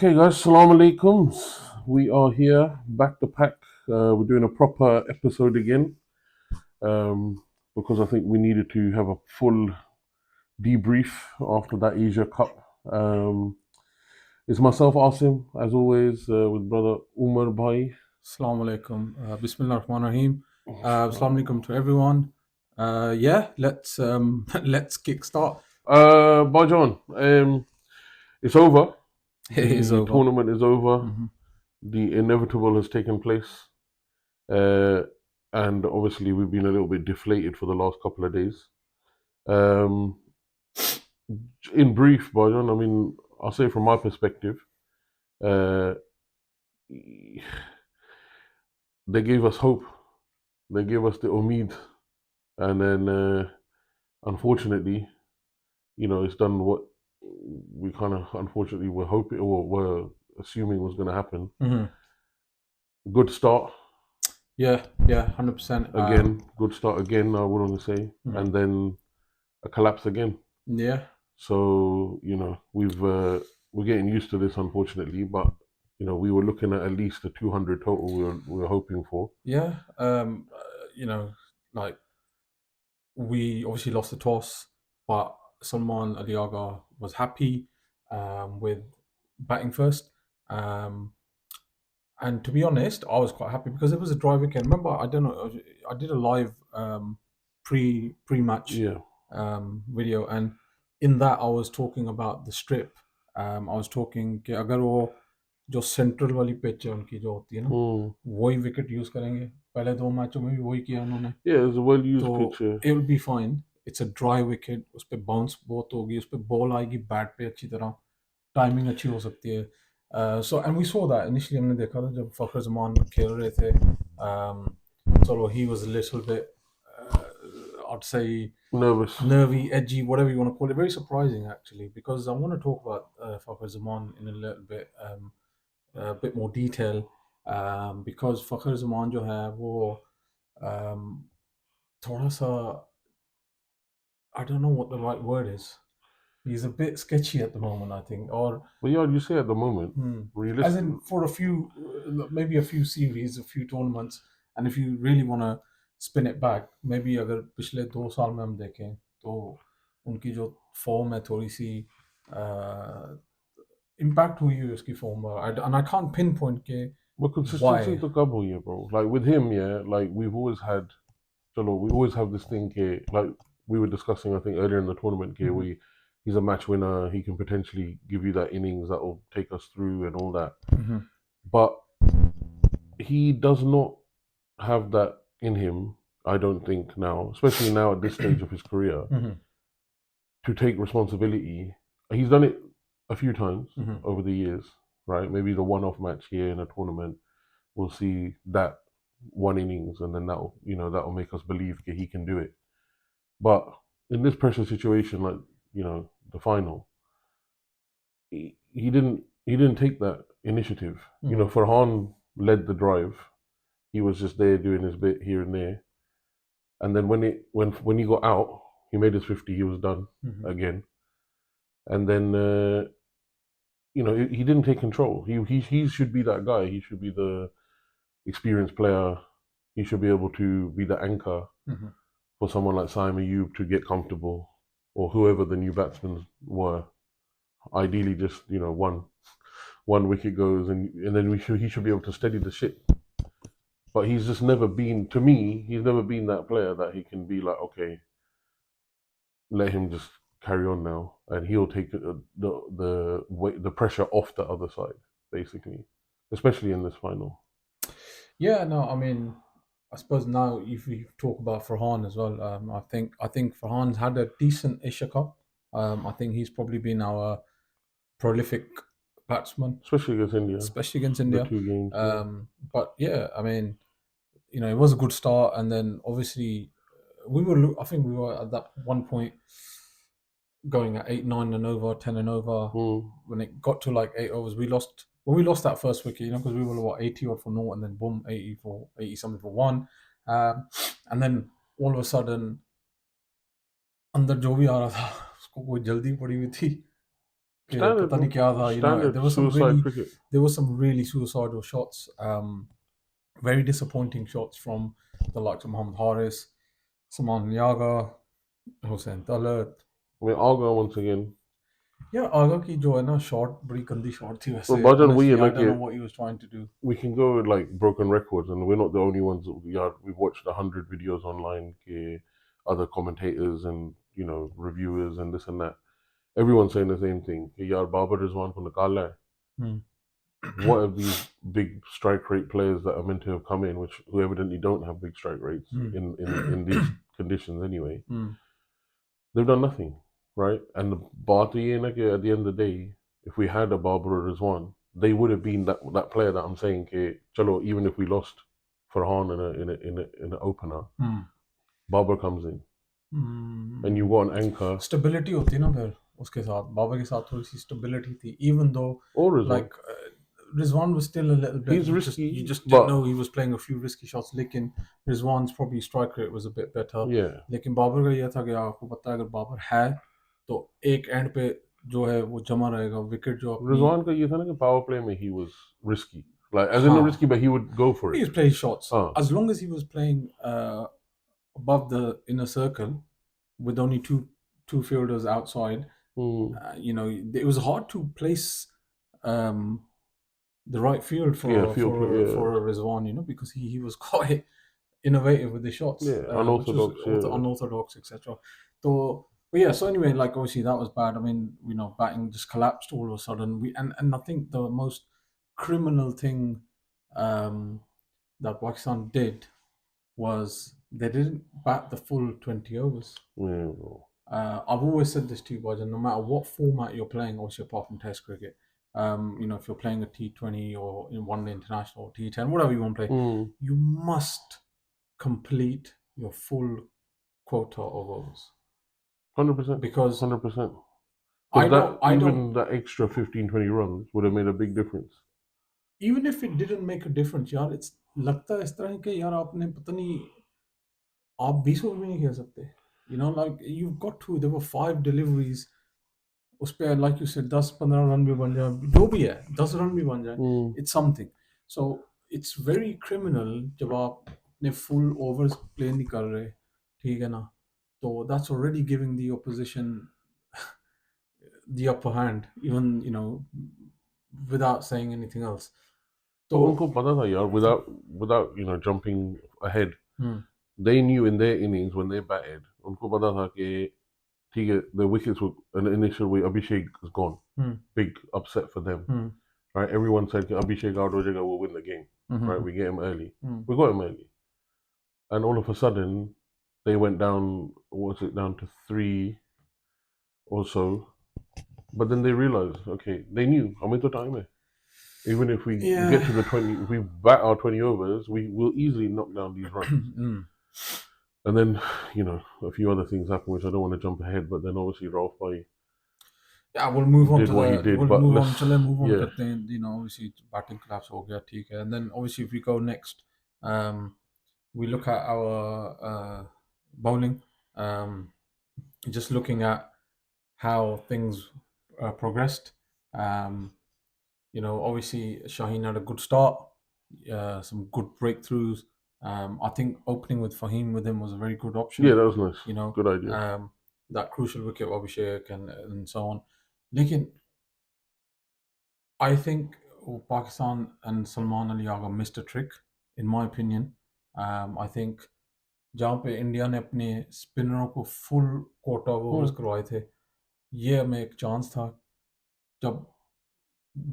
Okay, guys, Assalamu alaikum. We are here back to pack. We're doing a proper episode again because I think we needed to have a full debrief after that Asia Cup. It's myself, Asim, as always, with brother Umar Bhai. Assalamu alaikum. Bismillah ar-Rahman ar-Rahim. Assalamu alaikum to everyone. Yeah, let's let's kickstart. Bajan, it's over. It is The over. tournament is over. Mhm. The inevitable has taken place. And obviously we've been a little bit deflated for the last couple of days. In brief, Bajan, I mean, I'll say from my perspective, uh, they gave us hope. They gave us the umid, and then unfortunately, it's done what we kind of unfortunately were hoping or were assuming was going to happen. Mhm. Good start. Yeah, 100%. Again, good start again, I would want to say, and then a collapse again. Yeah, So we're getting used to this, unfortunately, but we were looking at least the 200 total we were hoping for. yeah. Like we obviously lost the toss, but Salman Aliaga was happy with batting first. And to be honest, I was quite happy because it was a dry weekend. Remember, I don't know, I did a live pre-match Yeah, video, and in that I was talking about the strip. I was talking कि अगर वो जो central वाली pitch है उनकी जो होती है ना वही विकेट यूज करेंगे पहले दो मैचों में भी वही किया उन्होंने yeah, it's a well-used तो pitch. it will be fine. It's a dry wicket, उस पे बाउंस बहुत होगी, उस पे बॉल आएगी बैट पे अच्छी तरह, टाइमिंग अच्छी हो सकती है. So and we saw that initially हमने देखा था जब फखर जमान खेल रहे थे. So he was a little bit I'd say Nervous. nervy, edgy, whatever you want to call it. Very surprising actually, because I want to talk about Fakhar Zaman in a little bit a bit more detail, because Fakhar Zaman जो है वो थोड़ा सा, I don't know what the right word is. He's a bit sketchy at the moment, I think. Or But yeah, you say at the moment, as in for a few, maybe a few series, a few tournaments, and if you really want to spin it back, maybe अगर पिछले 2 साल में हम देखें तो उनकी जो form है थोड़ी सी इम्पैक्ट हुई है उसकी फॉर्म पर, and I can't pinpoint के but consistency why. to come here, bro. Like with him, yeah, like we always have this thing here, like we were discussing, I think, earlier in the tournament here, he's a match winner. He can potentially give you that innings that will take us through and all that. But he does not have that in him, I don't think now, especially now at this stage of his career, to take responsibility. He's done it a few times over the years, right? Maybe the one-off match here in a tournament, we'll see that one innings, and then that'll make us believe that he can do it. But in this pressure situation, like the final, he didn't take that initiative. Farhan led the drive. He was just there doing his bit here and there, and then when he got out, he made his 50. He was done again, and then he didn't take control. He should be that guy. He should be the experienced player. He should be able to be the anchor for someone like Simon Ayub to get comfortable, or whoever the new batsmen were. Ideally, just one wicket goes, and then he should be able to steady the ship. But he's just never been, to me, he's never been that player that he can be like, okay, let him just carry on now, and he'll take the pressure off the other side, basically, especially in this final. Yeah, no, I mean, I suppose now if we talk about Farhan as well, I think Farhan's had a decent Asia Cup. I think he's probably been our prolific batsman, especially against India. The 2 games. But yeah, I mean, it was a good start, and then obviously I think we were at that one point going at 8-9 and over, 10 and over. When it got to like 8 overs, we lost. When we lost that first wicket, because we were 80 odd for 0, and then boom, 80 something for 1, and then all of a sudden अंदर जो भी आ रहा था उसको कोई जल्दी पड़ी हुई थी, कि Standard, पता नहीं क्या था, you know, standard there suicide cricket. was some really suicidal shots, very disappointing shots from the likes of Mohammad Haris, Saman Yaga, Hussein Talat. I mean, I'll go once again. Yeah, Aga की जो है ना shot बड़ी गंदी shot थी So, वैसे. Bajan, Honestly, I don't know what he was trying to do. we can go with like broken records, and we're not the only ones. We've watched 100 videos online, other commentators and reviewers and this and that. Everyone's saying the same thing. Yaar Babar Rizwan from the Kala. What have these big strike rate players that are meant to have come in, who evidently don't have big strike rates in these conditions anyway? They've done nothing, right? And the at the end of the day, if we had a Babar Rizwan, they would have been that player that I'm saying, chalo, even if we lost Farhan in an opener, Babar comes in. And you got an anchor. Stability होती ना फिर उसके साथ, बाबर के साथ थोड़ी सी stability थी, even though like Rizwan was still a little bit. He's risky. You just didn't know he was playing a few risky shots. लेकिन Rizwan's probably strike rate was a bit better. Yeah. लेकिन बाबर का ये था कि आपको पता है अगर बाबर है तो एक एंड पे जो है वो जमा रहेगा विकेट जो अपनी. Rizwan का ये था ना कि power play में he was risky, like as in risky, but he would go for it. He was playing shots as long as he was playing above the inner circle with only two fielders outside. It was hard to place the right field for Rizwan, because he was quite innovative with the shots. Unorthodox, etc. So anyway, like obviously that was bad. I mean, batting just collapsed all of a sudden. And I think the most criminal thing that Pakistan did was they didn't bat the full 20 overs. I've always said this to you, Bajan, no matter what format you're playing, obviously apart from Test cricket, if you're playing a T20 or in one day international, T10, whatever you want to play, you must complete your full quota of overs. 100%. Because 100%. That extra 15-20 runs would have made a big difference. Even if it didn't make a difference, यार, it's लगता है इस तरह के यार आपने पता नहीं आप 20 ओवर भी नहीं खेल सकते. Like you've got to. There were 5 deliveries. उस पे like you said 10-15 रन भी बन जाए, जो भी है 10 रन भी बन जाए, it's something. So it's very criminal जब आप अपने full overs play नहीं कर रहे, ठीक है ना? So that's already giving the opposition the upper hand, even without saying anything else. So उनको पता था यार, without jumping ahead, they knew in their innings when they batted, उनको पता था कि ठीक है, the wickets were an initial way. Abhishek is gone, big upset for them, right? Everyone said Abhishek out, Rojega will win the game, right? We get him early, we got him early, and all of a sudden they went down. Was it down to 3 or so? But then they realized, okay, they knew. I'm into time. Even if we get to the 20, if we bat our 20 overs, we will easily knock down these runs. And then, a few other things happened, which I don't want to jump ahead. But then, obviously, Rauf Bhai. Yeah, we'll move on to what he did. We'll move on. करते हैं, obviously, batting collapse हो गया, ठीक है. And then, obviously, if we go next, we look at our bowling. Just looking at how things progressed. Obviously Shaheen had a good start, some good breakthroughs. I think opening with Fahim with him was a very good option. Yeah, that was nice. Good idea. That crucial wicket, Abhishek and so on. Lekin, I think Pakistan and Salman Ali Agha missed a trick, in my opinion. I think जहाँ पे India ने अपने स्पिनरों को full Kota overs करवाए थे, ये हमें एक चांस था जब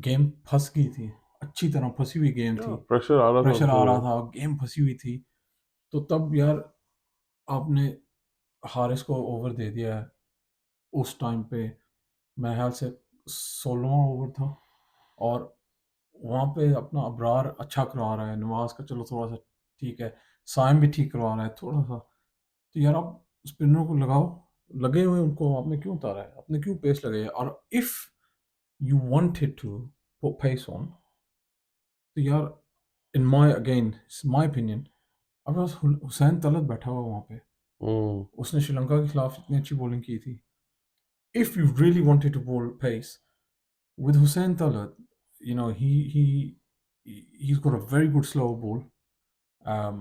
गेम फंस गई थी, अच्छी तरह फंसी हुई गेम थी, प्रेशर आ रहा था, गेम फंसी हुई थी, तो तब यार आपने हारिस को ओवर दे दिया है. उस टाइम पे मेरे ख्याल से 16वां ओवर था और वहाँ पे अपना अबरार अच्छा करवा रहा है, नवाज का चलो थोड़ा सा ठीक है, साइम भी ठीक करवा रहा है थोड़ा सा, तो यार आप स्पिनर को लगाओ, लगे हुए उनको आपने क्यों उतारा है, आपने क्यों पेस लगाई है? और if you wanted to put pace on, तो यार in my opinion, अब हुसैन तलत बैठा हुआ वहाँ पे, उसने श्रीलंका के खिलाफ इतनी अच्छी बॉलिंग की थी. If you really wanted to bowl pace, with Hussein Talat, you know, he's got a very good slow ball.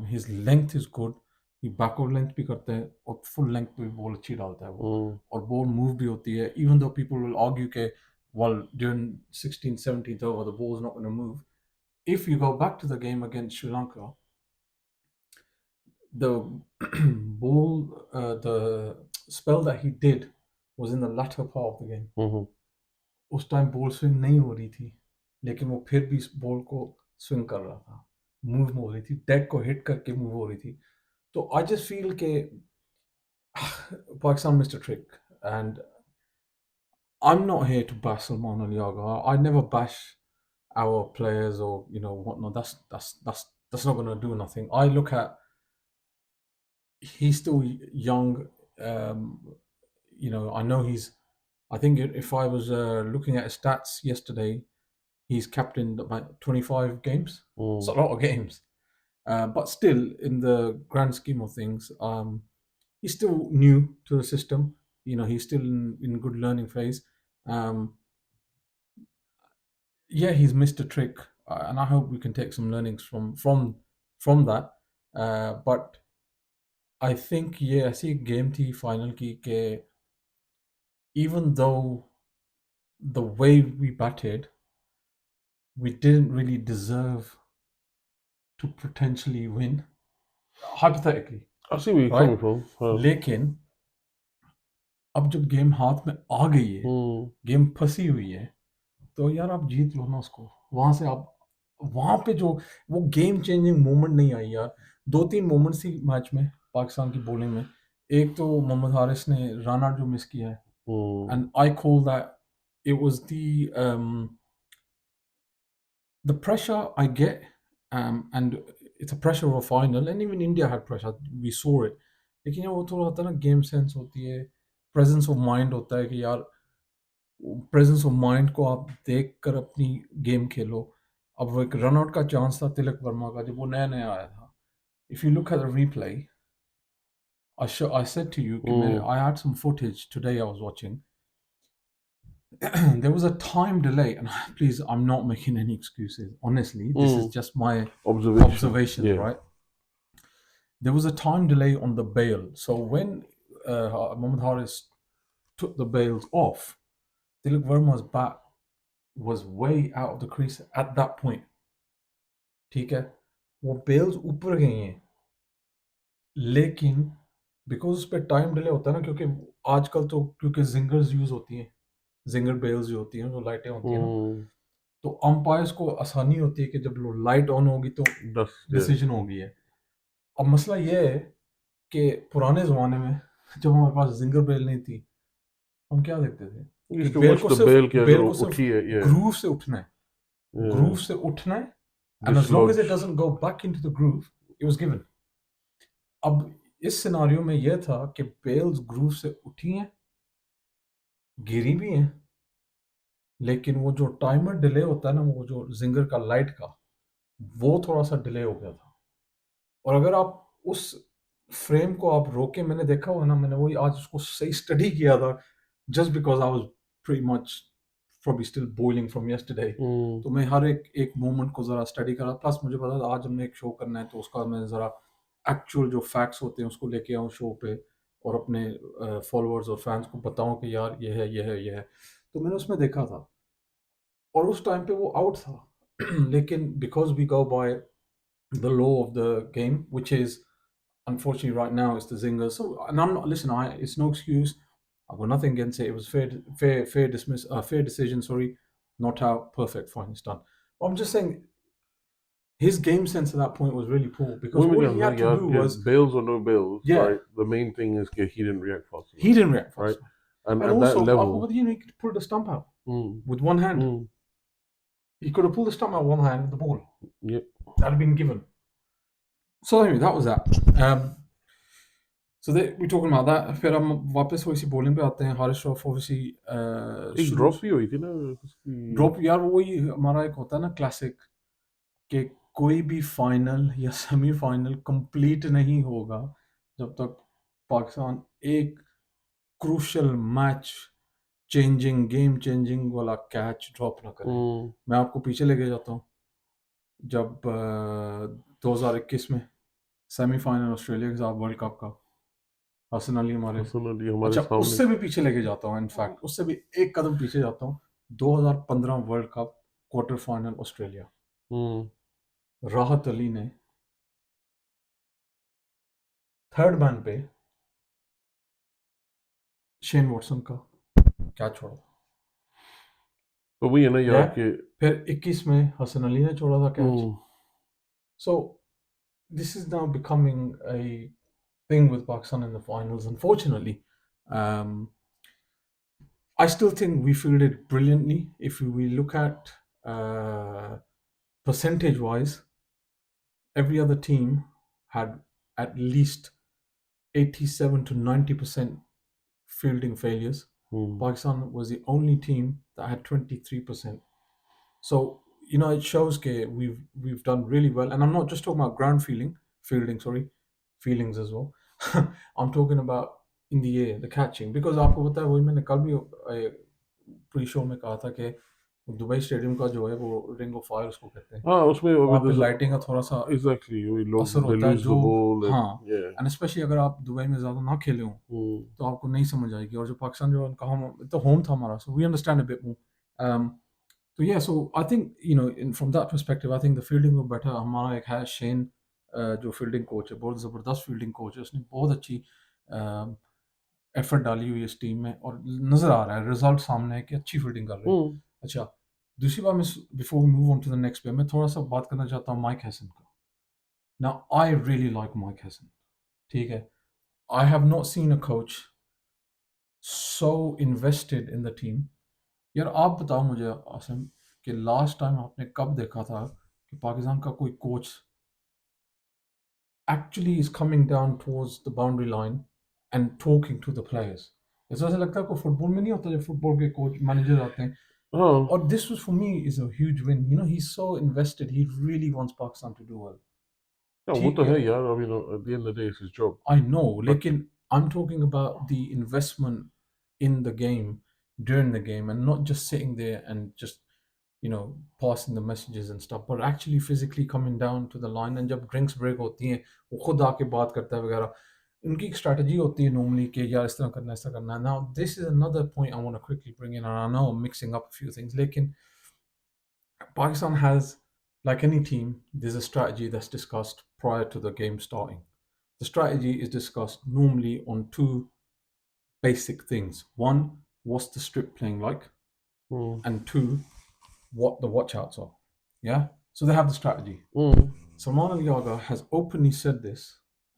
His length is good. He backward length भी करता है और full length पे भी ball अच्छी डालता है वो और ball move भी होती है. Even though people will argue के well during 16th 17th over the ball is not going to move. If you go back to the game against Sri Lanka, the ball, the spell that he did was in the latter part of the game. उस time ball swing नहीं हो रही थी, लेकिन वो फिर भी इस बॉल को स्विंग कर रहा था, मूव हो रही थी, डेक को हिट करके मूव हो रही थी. तो आई जस्ट फील के Pakistan missed a trick and I'm not here to bash Salman Ali Agha. I never bash our players or whatnot. That's not going to do nothing. I look at he's still young. I know he's. I think if I was looking at his stats yesterday, he's captained about 25 games. It's a lot of games. But still, in the grand scheme of things, he's still new to the system. He's still in good learning phase. He's missed a trick, and I hope we can take some learnings from that. But I think I see game थी final की के even though the way we batted, we didn't really deserve to potentially win, hypothetically. I see where you're coming from. लेकिन अब जब game हाथ में आ गई है, गेम फंसी हुई है, तो यार आप जीत लो ना उसको. वहां से आप वहां पे जो वो गेम चेंजिंग मोमेंट नहीं आई यार. 2-3 मोमेंट्स थी मैच में पाकिस्तान की बॉलिंग में. एक तो मोहम्मद हारिस ने रन आउट जो मिस किया है, and I call that it was the pressure I get, and it's a pressure of a final, and even India had pressure, we saw it. लेकिन वो थोड़ा होता है ना, गेम सेंस होती है, प्रेजेंस ऑफ माइंड होता है कि यार प्रेजेंस ऑफ माइंड को आप देख कर अपनी गेम खेलो. अब वो एक रन आउट का चांस था तिलक वर्मा का जब वो नया नया आया था. If you look at the replay, I said to you, I had some footage today I was watching. There was a time delay, and please, I'm not making any excuses. Honestly, this is just my observation, right? There was a time delay on the bail. So when Mohammad Haris took the bails off, Tilak Verma's bat was way out of the crease at that point. ठीक है, वो bails ऊपर गई हैं, लेकिन because उस पर time delay होता है ना, क्योंकि आजकल तो क्योंकि जिंगर्स यूज होती हैं, जिंगर बेल्स जो होती हैं, जो लाइटें होती हैं ना, तो अंपायर्स को आसानी होती है कि जब लाइट ऑन होगी तो डिसीजन होगी है. अब मसला ये है कि पुराने ज़माने में जब हमारे पास जिंगर बेल नहीं थी, हम क्या देखते थे कि बेल को सिर्फ ग्रूव से उठना है, ग्रूव से उठना है, and as long as it doesn't go back into the groove, it was given. अब इस सिनारियो में यह था कि बेल्स ग्रूव से उठी हैं, गिरी भी हैं, लेकिन वो जो टाइमर डिले होता है ना, वो जो जिंगर का लाइट का, वो थोड़ा सा डिले हो गया था. और अगर आप उस फ्रेम को आप रोके, मैंने देखा हुआ ना, मैंने वही आज उसको सही स्टडी किया था, just because I was pretty much probably still boiling from yesterday. तो मैं हर एक मोमेंट को ज़रा स्टडी करा. प्लस मुझे पता था आज हमने एक शो करना है, तो उसका मैं ज़रा एक्चुअल जो फैक्ट्स होते हैं उसको लेके आऊँ शो पे और अपने फॉलोअर्स और फैंस को बताऊँ कि यार ये है, ये है, ये है. तो मैंने उसमें देखा था और उस टाइम पे वो आउट था. लेकिन because we go by the law of the game, which is unfortunately right now it's the zinger. So, and I'm not, listen, it's no excuse. I've got nothing against it. It was fair decision. Sorry, not out, perfect, fine, it's done. But I'm just saying his game sense at that point was really poor, because all he had to do was bails or no bails. Right. The main thing is he didn't react fast enough. He didn't react fast right? enough. And at also, that level, he could pull the stump out with one hand. He could have pulled the stump out with one hand with the ball. Yep. That had been given. So anyway, that was that. So we're talking about that. फिर हम वापस वैसी bowling पे आते हैं. Haris Rauf obviously एक drop भी हुई थी ना. ड्रॉप यार वही हमारा एक होता है ना क्लासिक, कि कोई भी फाइनल या सेमीफाइनल कंप्लीट नहीं होगा जब तक पाकिस्तान एक crucial match changing game changing वाला कैच ड्रॉप ना करें। मैं आपको पीछे लेके जाता हूँ जब 2021 में सेमीफाइनल ऑस्ट्रेलिया के साथ वर्ल्ड कप का हसन अली हमारे हमारे अच्छा सामने उससे भी पीछे लेके जाता हूँ इनफैक्ट उससे भी एक कदम पीछे जाता हूँ 2015 world cup quarter final Australia राहत अली ने थर्ड मैन पे शेन वॉटसन का कैच छोड़ा तो वही है ना यार कि फिर 21 में हसन अली ने छोड़ा था catch so this is now becoming a thing with Pakistan in the finals. Unfortunately, I still think we fielded brilliantly. If we look at percentage-wise, every other team had at least 87 to 90% fielding failures. Pakistan was the only team that had 23%. So it shows that we've done really well, and I'm not just talking about ground fielding, feelings as well. I'm talking about in the air, the catching, because आपको पता है वही मैंने कल भी pre show में कहा था कि दुबई स्टेडियम का जो है वो रिंग ऑफ फायर उसको कहते हैं। हाँ उसमें वहाँ पे लाइटिंग का थोड़ा सा exactly असर होता है जो एंड स्पेशली अगर आप दुबई में ज़्यादा ना खेले हों तो आपको नहीं समझ आएगी। और जो पाकिस्तान जो उनका हम तो होम था हमारा, so we understand a bit more. तो yeah, so I think from that perspective, I think the fielding was better. हमारा एक है शेन जो फील्डिंग कोच है, बहुत ज़बरदस्त फील्डिंग कोच है, उसने बहुत अच्छी एफर्ट डाली हुई है इस टीम में और नज़र आ रहा है रिजल्ट सामने है कि अच्छी फील्डिंग कर रहे हैं। अच्छा, दूसरी बात मैं before we move on to the next पे मैं थोड़ा सा बात करना चाहता हूँ माइक हैसन का। Now I really like Mike Hassan, ठीक है। I have not seen a coach so invested in the team. यार आप बताओ मुझे आसिम कि लास्ट टाइम आपने कब देखा था कि पाकिस्तान का कोई coach actually is coming down towards the boundary line and talking to the players. ऐसा लगता है कि फुटबॉल में नहीं होता जब फुटबॉल के कोच मैनेजर आते हैं। और this was for me is a huge win, he is so invested, he really wants Pakistan to do well. वो तो है यार, I mean at the end of the day it's his job. I know, लेकिन I'm talking about the investment in the game during the game and not just sitting there and just passing the messages and stuff, but actually physically coming down to the line and जब drinks break होती हैं वो खुद आके बात करता है वगैरह। उनकी एक strategy होती है normally कि यार इस तरह करना है, इस तरह करना है। Now this is another point I want to quickly bring in, and I know I'm mixing up a few things, लेकिन Pakistan has, like any team, there's a strategy that's discussed prior to the game starting. The strategy is discussed normally on two basic things. One, what's the strip playing like? And two, what the watchouts are. Yeah? So they have the strategy. Salman Ali Agha has openly said this,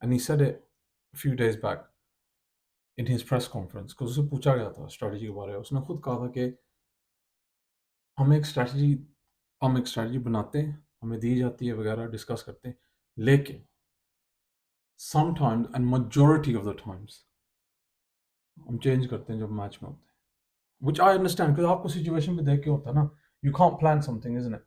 and he said it a few days back in his press conference, because उससे पूछा गया था strategy के बारे में। उसने खुद कहा था कि हम एक strategy बनाते हैं, हमें दी जाती है वगैरह, डिस्कस करते हैं, लेकिन sometimes and majority of the times हम चेंज करते हैं जब मैच में होते हैं, which I understand because आपको सिचुएशन भी देख के होता है ना, you can't plan something, isn't it?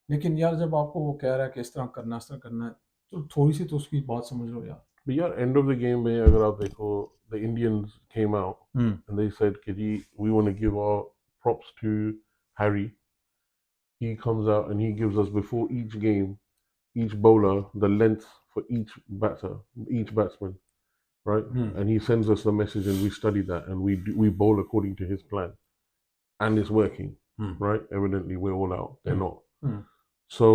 लेकिन यार जब आपको वो कह रहा है कि इस तरह करना है, इस तरह करना है, तो थोड़ी सी तो उसकी बात समझ लो यार। But यार end of the game में अगर आप देखो, the Indians came out and they said we want to give our props to Harry. He comes out and he gives us before each game, each bowler, the length for each batsman, right? And he sends us the message and we study that and we bowl according to his plan, and it's working, right? Evidently we're all out, they're not. So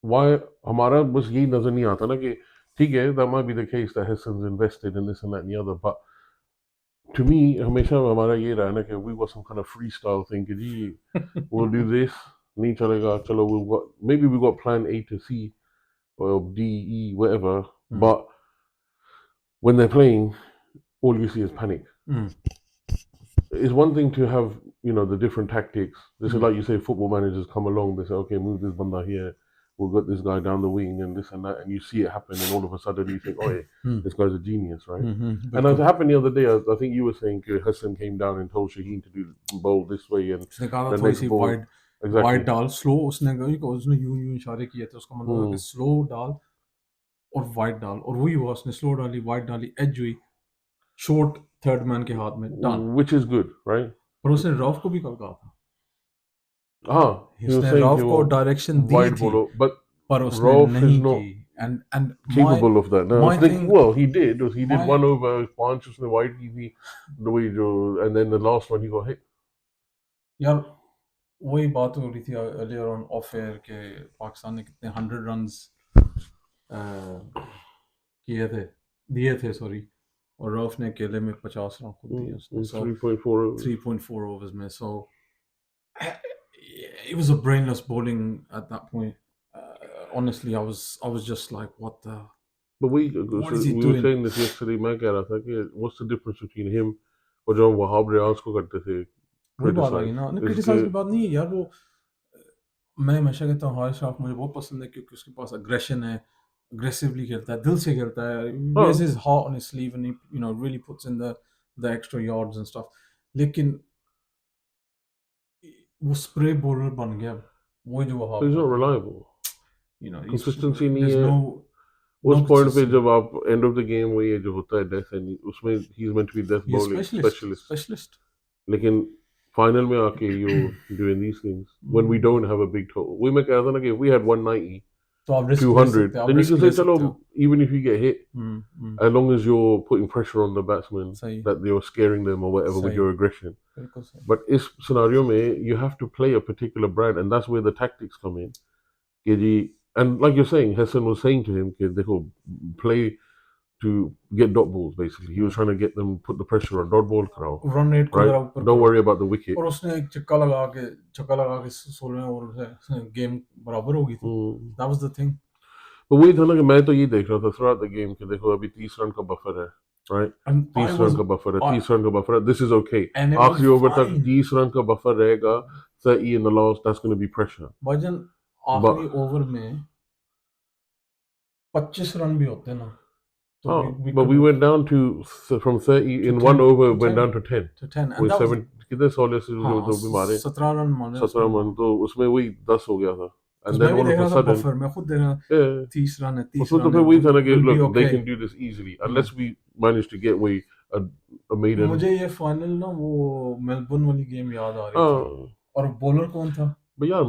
why हमारा बस यही नजर नहीं आता ना कि ठीक है, that might be the case that Hassan's invested in this and that and the other, but to me हमेशा हमारा ये रहा ना कि we got some kind of freestyle thing कि जी we'll do this, नहीं चलेगा चलो maybe we got plan A to C or D, E, whatever, but when they're playing, all you see is panic. It's one thing to have, the different tactics. This is like you say, football managers come along, they say, okay, move this banda here, we'll get this guy down the wing and this and that, and you see it happen, and all of a sudden you think, oh, hey, this guy's a genius, right? And as it happened the other day, I think you were saying Hassan came down and told Shaheen to do bowl this way and the next ball. Exactly. Wide डाल slow, उसने यूं इशारे किए थे, उसका मतलब है कि स्लो डाल और वाइड डाल, और वही हुआ, उसने स्लो डाली, वाइड डाली, एज हुई, शॉर्ट थर्ड मैन के हाथ में, done. Which is good, right? पर उसने रॉफ को भी कल कहा था, हाँ, he was उसने saying रॉफ कि को वो डायरेक्शन दी wide थी ball, but पर उसने Rolf is नहीं not की. And capable of that. No, my उसने thing, well, he did my one over punch उसने wide की थी, the way जो, and then the last one he got hit. यार वही बात हो रही थी earlier on off air के पाकिस्तान ने कितने 100 रन्स किए थे, दिए थे सॉरी, और रॉफ ने अकेले में 50 रन खुद दिए उसने. So 3.4 overs. 3.4 overs में, so it was a brainless bowling at that point. Honestly, I was just like, what the, But what is he we were doing? saying this yesterday. मैं कह रहा था कि what's the difference between him और जो वहाब रियाज को करते थे वही बात आ गई criticize? ना, इसके क्रिटिसाइज की बात नहीं है यार. वो मैं हमेशा कहता हूँ हारिस राफ मुझे बहुत पसंद है क्योंकि उसके पास अग्रेशन है, aggressively खेलता है, दिल से खेलता है, wears हाँ, his heart on his sleeve and he, you know, really puts in the extra yards and stuff. लेकिन वो स्प्रे बॉलर बन गया, वो जो but वहाब he's not था, reliable. you know, Consistency नहीं there's है. no उस पॉइंट पे consistency. जब आप end of the game वो ये जो होता है death and उसमें he's meant to be death He's bowling specialist. specialist. लेकिन फाइनल में आके you doing these things when we don't have a big total. वही मैं कह रहा था ना कि if we had 190, तो आप रिस्क ले 200, सकते हो, आप then you रिस्क can ले say सकते चलो हो. even if you get hit, as long as you're putting pressure on the batsman सही that you're scaring them or whatever with सही, your aggression. बिल्कुल सही. But इस scenario में you have to play a particular brand and that's where the tactics come in. कि जी, and like you're saying, Hassan was saying to him कि देखो play to get dot balls basically. He was trying to get them put the pressure on dot ball कराओ, run rate को right? जरा ऊपर Don't करो. worry about the wicket. और उसने एक छक्का लगा के 16वें ओवर से गेम बराबर हो गई थी. That was the thing. तो वही था ना कि मैं तो ये देख रहा था throughout the game कि देखो अभी 30 रन का बफर है, right? And 30 रन का बफर है, 30 रन का बफर है. This is okay. and it was आखिरी ओवर तक fine. 30 रन का बफर रहेगा. 30 in the last, that's going to be pressure. भाईजान आखिरी ओवर में 25 रन भी होते ना, तो Oh, but we went down to from 30 in 10, one over to went 10, down to 10. to 10 and with that was 7 कितने 16 से हाँ जो भी मारे 17 रन मारे 17 उसने. रन, तो उसमें वही 10 हो गया था. And मैं then भी all देख of a रहा था sudden, बफर, मैं खुद देख रहा yeah, 30 रन है, 30 उसमें तो रन फिर है, वही था ना कि will be look, they okay. can do this easily unless we manage to get away a maiden. मुझे ये फाइनल ना वो मेलबर्न वाली गेम याद आ रही थी. और बॉलर कौन था? but yeah,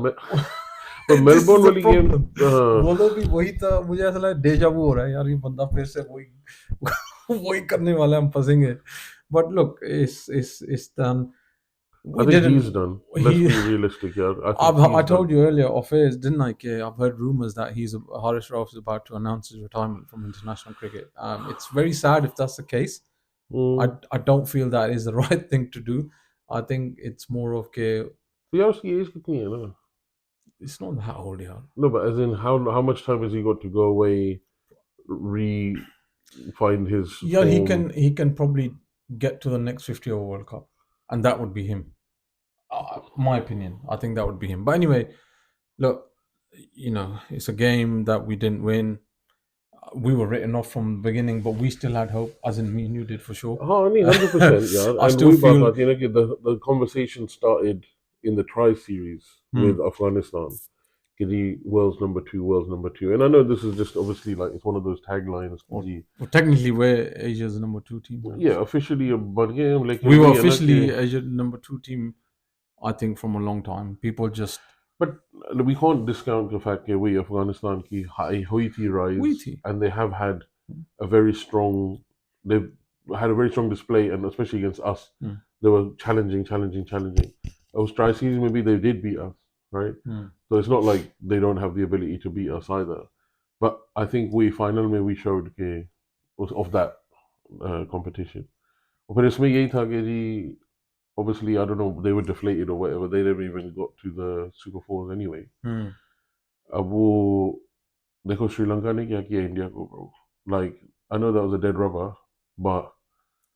This Melbourne is a वाली गेम problem. बॉलर भी वही था. मुझे ऐसा लगा डेजा वू हो रहा है यार, ये बंदा फिर से वही करने वाला है, हम फंसेंगे. But look, it's done. I think he's done. Let's be realistic, yeah. I told you earlier off air, didn't I? I've heard rumors that Haris Rauf is about to announce his retirement from international cricket. It's very sad if that's the case. I don't feel that is the right thing to do. I think it's more of yeah, उसकी age कितनी है ना? It's not that old, yeah. No, but as in how much time has he got to go away, find his Yeah, form? he can probably get to the next 50 over World Cup, and that would be him. My opinion, I think that would be him. But anyway, look, you know, it's a game that we didn't win. We were written off from the beginning, but we still had hope, as in me and you did for sure. हाँ नहीं 100%, yeah. I And still वही बात feel आती है ना कि the conversation started in the tri series with Afghanistan. कि जी world's number 2, and I know this is just obviously like it's one of those taglines. well, technically we're Asia's number 2 team. Yeah, officially बन गए हम, लेकिन We were वही है ना officially कि Asia's number 2 team, I think, from a long time. People just but we can't discount the fact that we Afghanistan की high हुई थी rise, हुई थी. and they have had a very strong, they've had a very strong display, and especially against us, they were challenging. Those tri series maybe they did beat us, right? So it's not like they don't have the ability to beat us either. But I think we finally we showed was of that competition. But इसमें यही था कि जी obviously I don't know, they were deflated or whatever. They never even got to the Super Fours anyway. अब वो देखो श्रीलंका ने क्या किया इंडिया को, bro. Like I know that was a dead rubber, but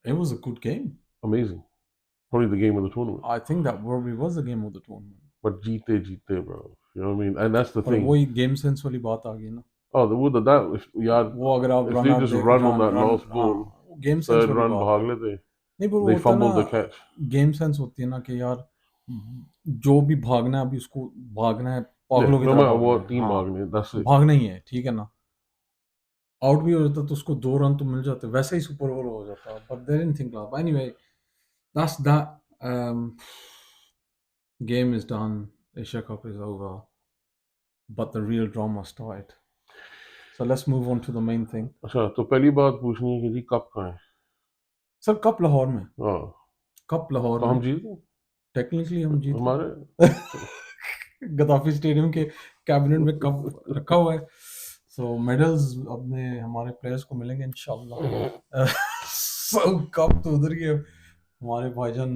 it was a good game. Amazing. Probably the game of the tournament. I think that probably was the game of the tournament. But जीते bro. You know what I mean? And that's the thing. वही game sense वाली बात आ गई ना. Oh, that if यार वो अगर आप if they just run on that last ball, game sense third वाली run बात भाग लेते. नहीं, पर they fumbled the catch. Game sense होती है ना कि यार जो भी भागना है अभी उसको भागना है, पागलों की तरह वो टीम भागने, that's it. भागना ही है, ठीक है ना. आउट भी हो जाता तो उसको 2 रन तो मिल जाते, वैसे ही सुपर ओवर हो जाता. But they didn't think like. Anyway, that's that. Game is done, Asia Cup is over, but the real drama started. So let's move on to the main thing. अच्छा तो पहली बात पूछनी है कि जी कप कहाँ है? सर कप लाहौर में, हाँ कप लाहौर तो में हम जीत गए टेक्निकली हम जीत हमारे गए। गद्दाफी स्टेडियम के कैबिनेट में कप रखा हुआ है। सो मेडल्स अपने हमारे प्लेयर्स को मिलेंगे इंशाल्लाह। सो कप तो उधर ही है, हमारे भाईजान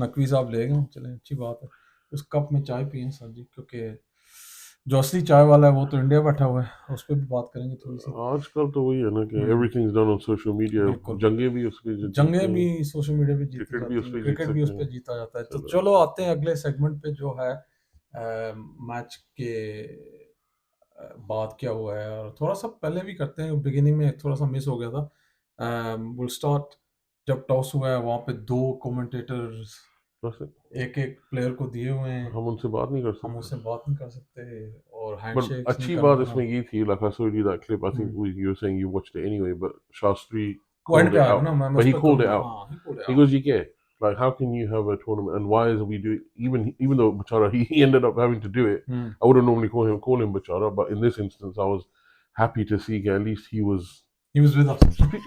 नकवी साहब ले गए। चलें अच्छी बात है। उस कप में चाय पिए सर जी, क्योंकि जो असली चाय वाला है वो तो इंडिया बैठा हुआ है, उस पर भी बात करेंगे थोड़ी सी। आजकल तो वही है ना कि everything is done on social media. बिल्कुल। जंगे भी उस पे जंगे भी सोशल मीडिया पे जीती क्रिकेट भी उस जाती पे हैं, जीत क्रिकेट भी उस सकते पे हैं। जीता जाता है। तो चलो। चलो आते हैं अगले सेगमेंट पे, जो है मैच के बाद क्या हुआ है। और थोड़ा सा पहले भी करते हैं, बिगिनिंग में थोड़ा सा मिस हो गया था। विल स्टार्ट, जब टॉस हुआ है वहाँ पे 2 कमेंटेटर्स बस एक एक प्लेयर को दिए हुए हैं, हम उनसे बात नहीं कर हम सकते। उससे बात नहीं कर सकते और बट हैंडशेक्स नहीं अच्छी करना बात है। इसमें ये थी, like I showed you that clip. I think hmm. you were saying you watched it anyway, but Shastri वो एंड called पे it आएगा out. ना, मैं But उस he पर called it करूँगा। out. हाँ, he called it He out. goes, "You get like how can you have a tournament and why is we do it?" Even though Bachara he ended up having to do it. Hmm. I wouldn't normally call him Bachara, but in this instance, I was happy to see that at least he was. He was with us.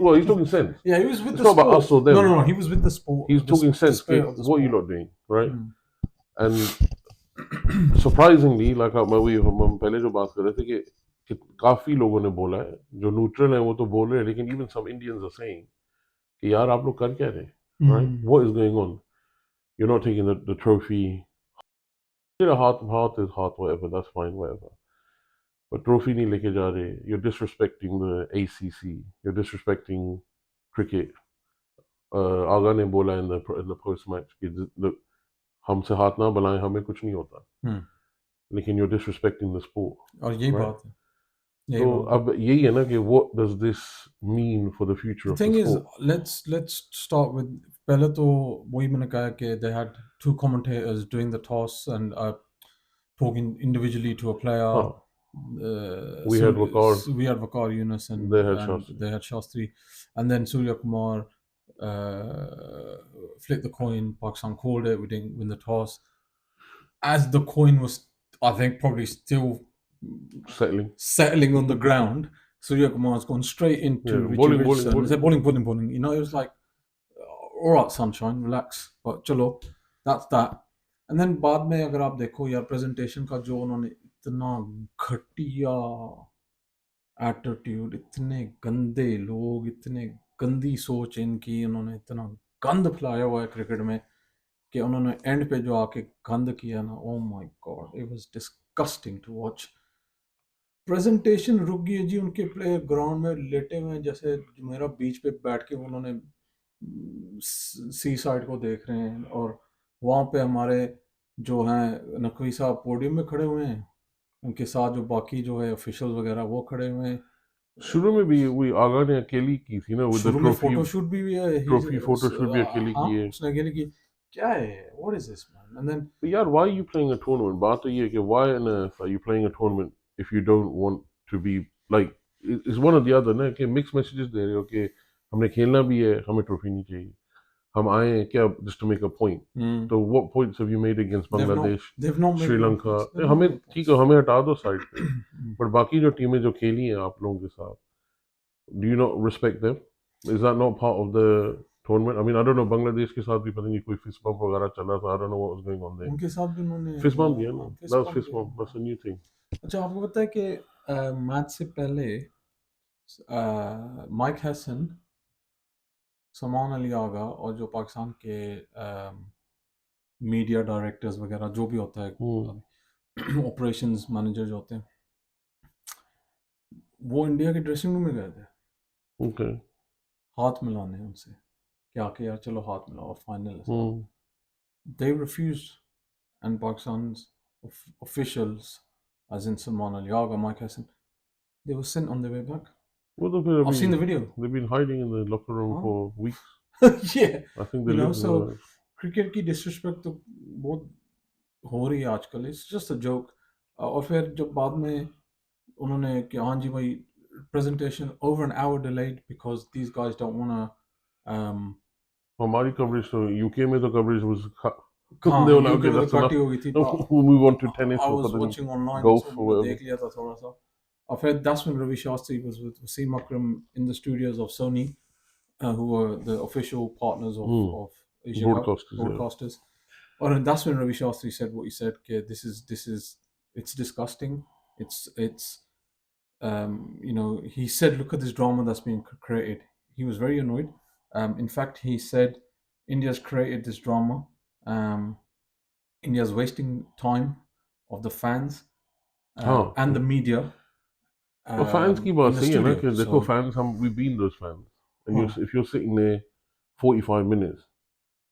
Well, he's talking sense. Yeah, he was with It's the not about sport. us or them. No, he was with the sport. He's talking sense. Spirit Okay, of the what are you sport. lot doing, right? Hmm. And surprisingly, like हम पहले जो बात कर रहे थे कि काफी लोगों ने बोला है, जो न्यूट्रल है वो तो बोल रहे हैं, लेकिन even some Indians are saying कि यार आप लोग कर क्या रहे, right? What is going on? You're not taking the trophy. Heart is heart, whatever. That's fine, whatever. But trophy नहीं लेके जा रहे. You're disrespecting the ACC. You're disrespecting cricket. आगा ने बोला in the post match कि look, हमसे हाथ ना बनाए, हमें कुछ नहीं होता. लेकिन you're disrespecting the sport. और यही right? बात है, यही तो बात है। अब यही है ना कि what does this mean for the future The of the thing is, sport? let's start with, पहले तो वही मैंने कहा कि they had 2 commentators doing the toss and talking individually to a player. हाँ, we had Waqar, we had Waqar Yunus and they had Shastri. they had Shastri, and then Surya Kumar flipped the coin. Pakistan called it. We didn't win the toss. As the coin was, I think, probably still settling on the ground, Surya Kumar's gone straight into Richie bowling. Richardson. He said, bowling. You know, it was like, all right, sunshine, relax. But chalo, that's that. And then बाद में अगर आप देखो यार, presentation का जो उन्होंने इतना घटिया एटीट्यूड, इतने गंदे लोग, इतने गंदी सोच इनकी, उन्होंने इतना गंद फैलाया हुआ है क्रिकेट में कि उन्होंने एंड पे जो आके गंद किया ना, oh my God, it was disgusting to watch. Presentation रुक गई है जी, उनके प्लेयर ग्राउंड में लेटे हुए हैं जैसे मेरा बीच पे बैठ के उन्होंने सी साइड को देख रहे हैं, और वहाँ पे हमारे जो हैं नकवी साहब पोडियम में खड़े हुए हैं, उनके साथ जो बाकी जो है ऑफिशियल वगैरह वो खड़े हुए हैं। शुरू में भी वही आगा ने अकेली की थी ना, with the शुरू में trophy. फोटोशूट भी है, Trophy photoshoot भी अकेली हाँ, की है. उसने अकेले की। क्या है, what is this man? And then But यार, why are you playing a tournament? बात तो ये है कि why on earth are you playing a tournament if you don't want to be like it's one or the other ना, कि mixed messages दे रहे हो कि हमने खेलना भी है, हमें ट्रॉफी नहीं चाहिए, हम आए हैं क्या just to make a point. तो what points have you made against Bangladesh, Sri Lanka? हमें ठीक है, हमें हटा दो साइड पे, पर बाकी जो टीमें जो खेली हैं आप लोगों के साथ, do you not respect them? Is that not part of the tournament? I mean, I don't know, Bangladesh के साथ भी पता नहीं कोई fist bump वगैरह चल रहा था. I don't know what was going on there. उनके साथ भी उन्होंने Fist bump दिया ना, that was fist bump. That's a new thing. अच्छा, आपको पता है कि मैच से पहले माइक हैसन, समान अली आगा और जो पाकिस्तान के मीडिया डायरेक्टर्स वगैरह जो भी होता है, ऑपरेशंस मैनेजर जो होते हैं, वो इंडिया के ड्रेसिंग रूम में गए थे Okay. हाथ मिलाने उनसे कि आके यार चलो हाथ मिलाओ, फाइनल है। They refused, and Pakistan's officials, as in Salman Ali Agha, Mike Hassan, they were sent on their way back. Well, तो फिर I've seen the video. They've been hiding in the locker room हाँ. for weeks. Yeah, I think they you know, live. so cricket की disrespect तो बहुत हो रही है आजकल. It's just a joke. और फिर जब बाद में उन्होंने कि हाँ जी भाई, presentation over an hour delayed because these guys don't want to हमारी coverage तो UK में तो coverage was हाँ they were like, UK okay, में तो that's कट enough. ही हो गई थी We'll move on to tennis I or was पता नहीं watching online golf so or मैंने whatever. देख लिया था थोड़ा सा और फिर that's when Ravi Shastri was with Wasim Akram in the studios of Sony who were the official partners of Asia Cup Broadcasters, yeah. broadcasters and that's when Ravi Shastri said what he said okay, this is it's disgusting it's you know, he said, look at this drama that's being created. He was very annoyed. In fact, he said, India's created this drama. India's wasting time of the fans हाँ and the media तो fans की in बात the सही है ना studio. कि देखो So, fans हम we've been those fans and huh. if you're sitting there 45 minutes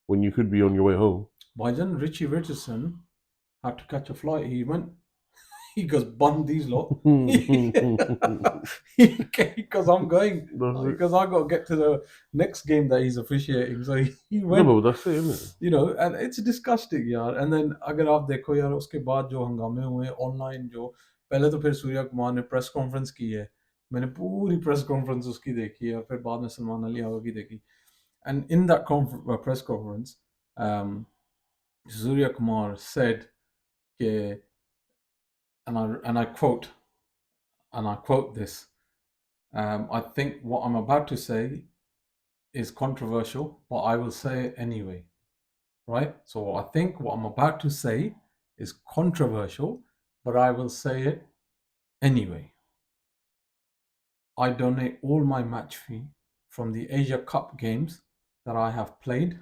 when you could be on your way home. By then, Richie Richardson had to catch a flight. He went he goes, bun these lot. Because I'm going. Because I got to get to the next game that he's officiating. So he went. No, but that's it, isn't it? You know, and it's disgusting, यार. And then अगर आप देखो यार उसके बाद जो हंगामे हुए ऑनलाइन जो पहले तो फिर सूर्या कुमार ने प्रेस कॉन्फ्रेंस की है मैंने पूरी प्रेस कॉन्फ्रेंस उसकी देखी है फिर बाद में सलमान अली आगा की देखी and in that press conference Surya Kumar said कि and I quote this. I think what I'm about to say is controversial, but I will say it anyway. Right? So I think what I'm about to say is controversial, but I will say it anyway. I donate all my match fee from the Asia Cup games that I have played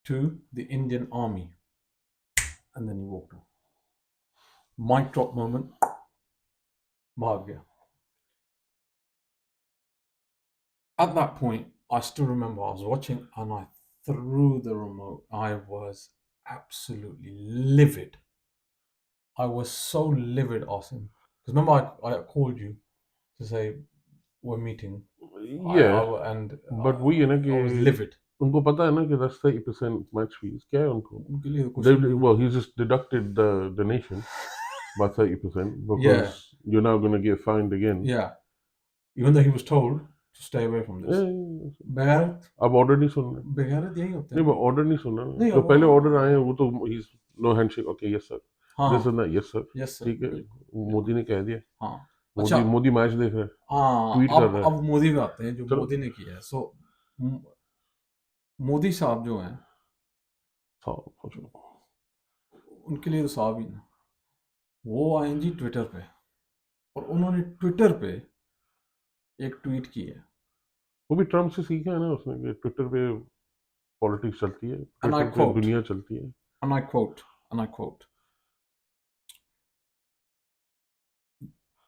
to the Indian Army. And then he walked off. Mic drop moment. भाग गया. At that point, I still remember I was watching and I threw the remote. I was absolutely livid. I was so livid, Asim. Because remember, I called you to say we're meeting. Yeah, but we I was livid. उनको पता है ना कि that's 30% match fees. क्या है उनको? उनके लिए कुछ नहीं है. Well, he just deducted the donation by 30% because you're now going to get fined again. Yeah. Even though he was told to stay away from this. बेगैरत अब ऑर्डर नहीं सुनना बेगैरत यही होते नहीं हैं. ऑर्डर नहीं सुनना नहीं, जो अब- पहले ऑर्डर आए हैं वो तो he's no handshake okay yes sir हाँ this and that yes sir yes sir ठीक है बिल्कुल. मोदी ने कह दिया हाँ अच्छा मोदी मैच देख रहा है हाँ ट्वीट कर रहा है अब मोदी पे आते हैं जो चलो. मोदी ने किया है. सो मोदी साहब जो हैं उनके लिए तो साहब ही ना वो आए जी ट्विटर पे और उन्होंने ट्विटर पे एक ट्वीट की है. वो भी ट्रम्प से सीखा है ना उसने कि ट्विटर पे पॉलिटिक्स चलती है ट्विटर पे दुनिया चलती है. And I quote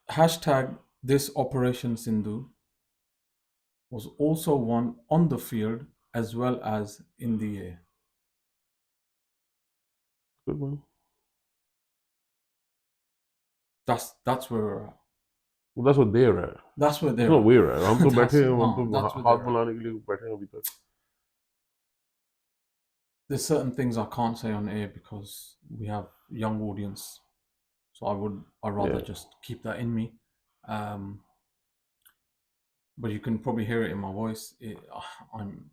hashtag this Operation Sindhu was also won on the field as well as in the air. Good man. That's where we're at. Well, that's what they're at. That's where they're That's at. not we're at. हम तो बैठे हैं हम तो that's where हाथ they're at. मिलाने के लिए बैठे हैं अभी तक. There's certain things I can't say on air because we have young audience, so I'd rather just keep that in me. But you can probably hear it in my voice. I'm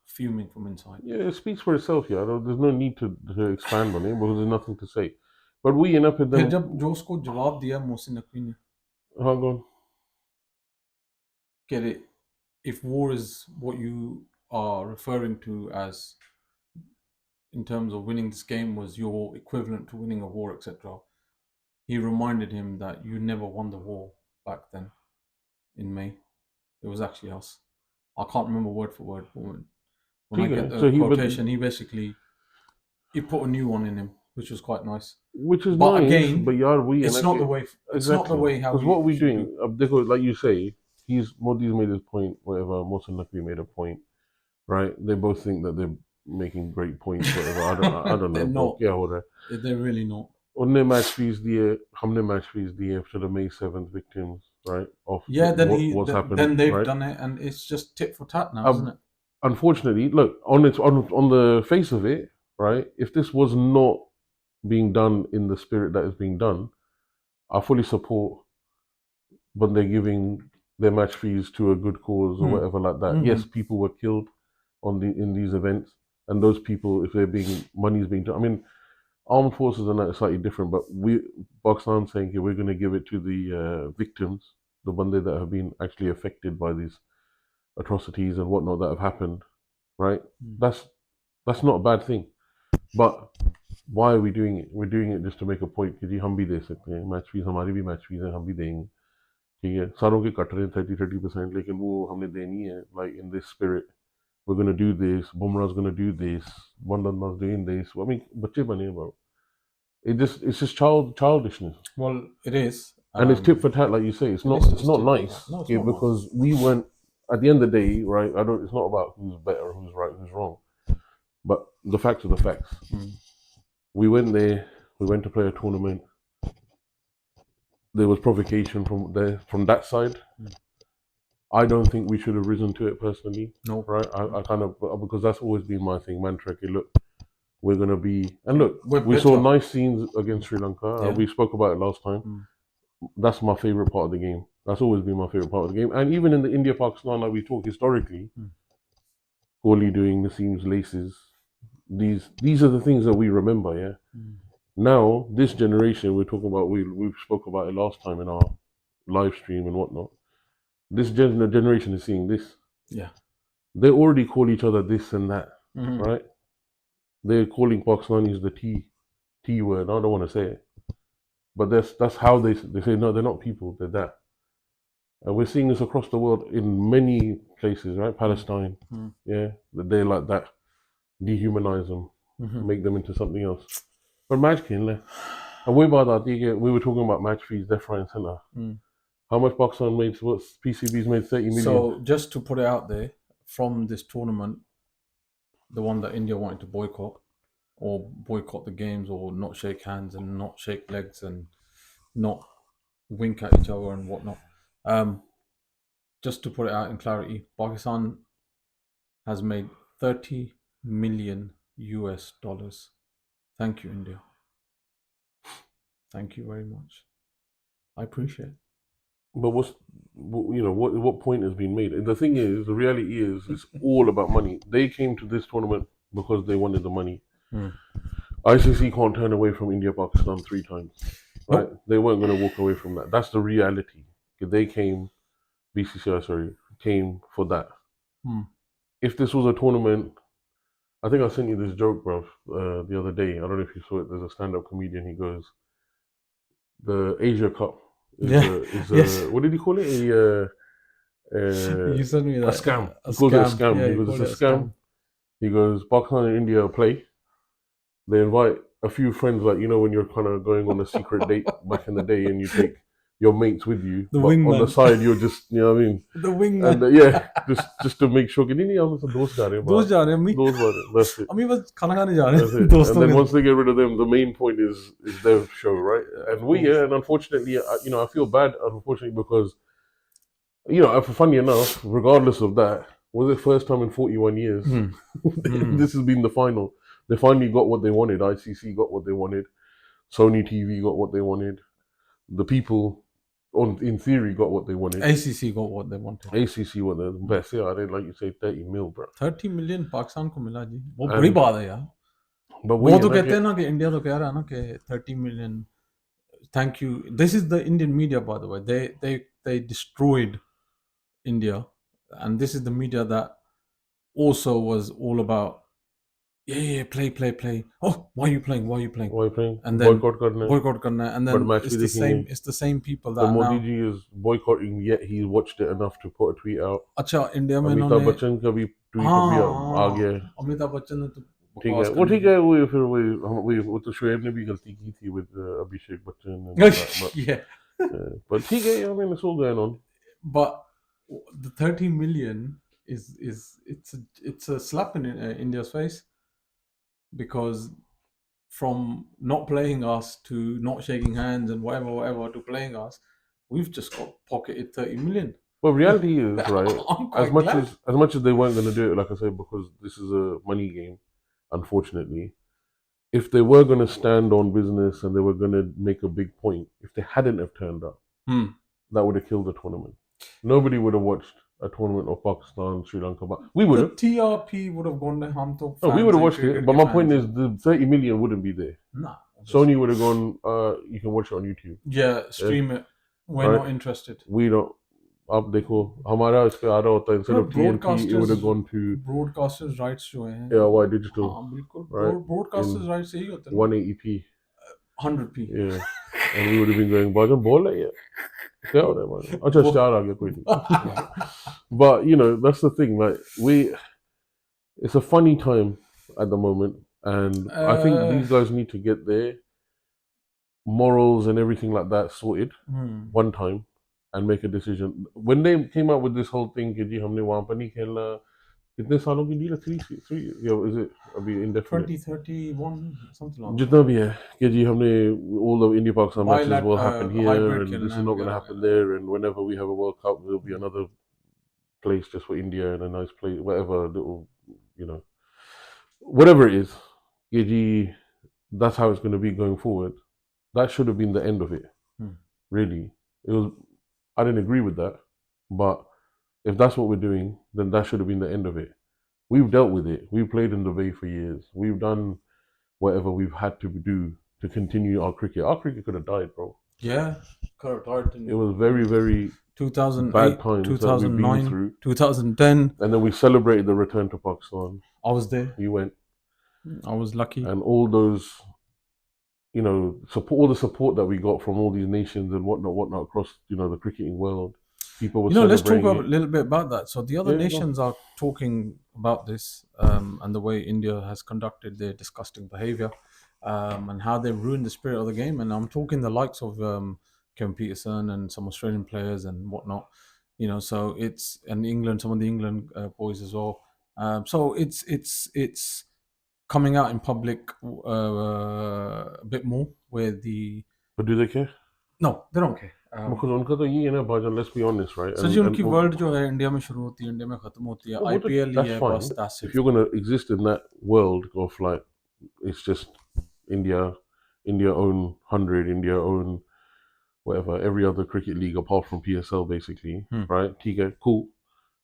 fuming from inside. Yeah, it speaks for itself, yeah. There's no need to expand on it because there's nothing to say. But we end up with them. फिर जब जो उसको जवाब दिया मोहसिन नकवी ने, हाँ, go on. Get it? If war is what you are referring to as, in terms of winning this game, was your equivalent to winning a war, etc. He reminded him that you never won the war back then, in May. It was actually us. I can't remember word for word, but when I get the quotation, he basically put a new one in him, which was quite nice. Which is but nice, again, but yaar, it's not the way. It's not the way how. Because what we're doing, like you say, Modi's made his point. Whatever, Mohsin Naqvi made a point, right? They both think that they're making great points. Whatever, I don't know. They're not. क्या हो रहा है? They're really not. उनने match fees दिए, हमने match fees दिए to the May 7th victims, right? Of then happened. Then they've right? done it, and it's just tit for tat now, isn't it? Unfortunately, look on the face of it, right? If this was not being done in the spirit that is being done, I fully support. But they're giving their match fees to a good cause or whatever like that. Mm-hmm. Yes, people were killed. in these events, and those people, if money's being, I mean, armed forces and that is slightly different, but Pakistan saying, okay, we're going to give it to the victims, the Bande that have been actually affected by these atrocities and whatnot that have happened, right? That's not a bad thing, but why are we doing it? We're doing it just to make a point कि जी हम भी दे सकते हैं match fees हमारी भी match fees है हम भी देंगे ठीक है सारों के कट रहे हैं 30% लेकिन वो हमने देनी है like in this spirit we're gonna do this Bumrah's gonna do this Vandan's doing this I mean बच्चे बने bro it's just childishness Well, it is. and it's tit for tat like you say it's not nice No, it's okay, not because we weren't at the end of the day right it's not about who's better who's right who's wrong but the facts are the facts we went there we went to play a tournament there was provocation from that side I don't think we should have risen to it personally No. right I kind of because that's always been my thing mantra look we're going to be and look we saw nice scenes against Sri Lanka we spoke about it last time that's my favorite part of the game that's always been my favorite part of the game and even in the India-Pakistan like we talk historically Kohli doing the seams laces these are the things that we remember now this generation we're talking about we spoke about it last time in our live stream and whatnot this generation is seeing this they already call each other this and that right they're calling Pakistanis the T word I don't want to say it but that's how they say no they're not people they're that and we're seeing this across the world in many places right Palestine that they're like that dehumanize them make them into something else but match and we were talking about match fees left right and center how much Pakistan made what's PCB's made 30 million so just to put it out there from this tournament the one that India wanted to boycott the games or not shake hands and not shake legs and not wink at each other and whatnot just to put it out in clarity Pakistan has made $30 million thank you India thank you very much I appreciate it but what point has been made the thing is the reality is it's all about money they came to this tournament because they wanted the money ICC can't turn away from India Pakistan 3 times right they weren't going to walk away from that that's the reality they came BCCI came for that if this was a tournament I think I sent you this joke bro the other day I don't know if you saw it there's a stand-up comedian he goes the Asia Cup is what did he call it you sent me that a scam he calls it a scam he goes it's a scam he goes Pakistan and India play they invite a few friends like when you're kind of going on a secret date back in the day and you take your mates with you but on the side you're just you know what I mean the wingman and just to make sure those जा रहे हैं that's it and then once they get rid of them the main point is their show right and and unfortunately I feel bad unfortunately because funny enough regardless of that was it first time in 41 years this has been the final they finally got what they wanted ICC got what they wanted Sony TV got what they wanted the people in theory got what they wanted ACC got what they wanted ACC what the best I did like you say 30 mil bro 30 million Pakistan को मिला जी वो बड़ी बात है यार but वो तो कहते हैं ना कि इंडिया तो कह रहा है ना कि 30 million thank you this is the Indian media by the way they destroyed India and this is the media that also was all about play oh why are you playing and then boycott karna and then it's the same people that Modi ji is boycotting yet he watched it enough to put a tweet out अच्छा India में अमिताभ बच्चन का भी tweet आ गया अमिताभ बच्चन ने तो ठीक है वो ठीक है वो फिर वो तो शोएब ने भी गलती की थी with अभिषेक बच्चन but ठीक है I mean it's all going on but the 30 million it's a slap in India's face because from not playing us to not shaking hands and whatever to playing us we've just got pocketed 30 million well reality is right as much as they weren't going to do it like I said because this is a money game unfortunately if they were going to stand on business and they were going to make a big point if they hadn't have turned up that would have killed the tournament nobody would have watched a tournament of Pakistan, Sri Lanka, but we would The have. TRP would have gone there. Hum to No, we fans would have hai, watched it. cricket But ke my fans point hai. is, the 30 million wouldn't be there. Nah. Sony would have gone. You can watch it on YouTube. Yeah, stream it. We're Right. not interested. We don't. आप देखो हमारा इस पे आ रहा होता है instead of TNT it would have gone to broadcasters rights जो हैं ARY Digital, हाँ बिल्कुल right? broadcasters rights यही होते हैं 180p 100p yeah and we would have been going बाजन बोल रहे हैं क्या हो रहा है बाजन अच्छा स्टार आ गया कोई नहीं but you know that's the thing like it's a funny time at the moment and I think these guys need to get their morals and everything like that sorted one time and make a decision. When they came out with this whole thing कि जी हमने वहाँ पर नहीं खेलना कितने सालों की deal है 3 is it अभी indefinite 2031 something like जितना भी है कि जी हमने all the India Pakistan matches will happen here and this is not going to happen there and whenever we have a World Cup there'll be another place just for India and a nice place whatever little you know whatever it is कि जी that's how it's going to be going forward. That should have been the end of it. Really it was I didn't agree with that, but if that's what we're doing, then that should have been the end of it. We've dealt with it. We've played in the Bay for years. We've done whatever we've had to do to continue our cricket. Our cricket could have died, bro. yeah could have died It was very, very 2008 bad times that we've been 2009 through. 2010 And then we celebrated the return to Pakistan. I was there You went. I was lucky And all those, you know, all the support that we got from all these nations and whatnot across, you know, the cricketing world. People were let's talk celebrating a little bit about that. So the other Yeah, go. nations are talking about this and the way India has conducted their disgusting behavior and how they've ruined the spirit of the game. And I'm talking the likes of Kevin Peterson and some Australian players and whatnot. You know, so it's and England, some of the England boys as well. So it's coming out in public a bit more where the But do they care? no, they don't care. Because उनका तो ये है ना भाईजान, let's be honest, right? Sir ji उनकी world जो है India में शुरू होती है इंडिया में खत्म होती है आईपीएल ही है बस that's it. If you're going to exist in that world of like it's just India own 100 India own whatever every other cricket league apart from PSL basically right TK cool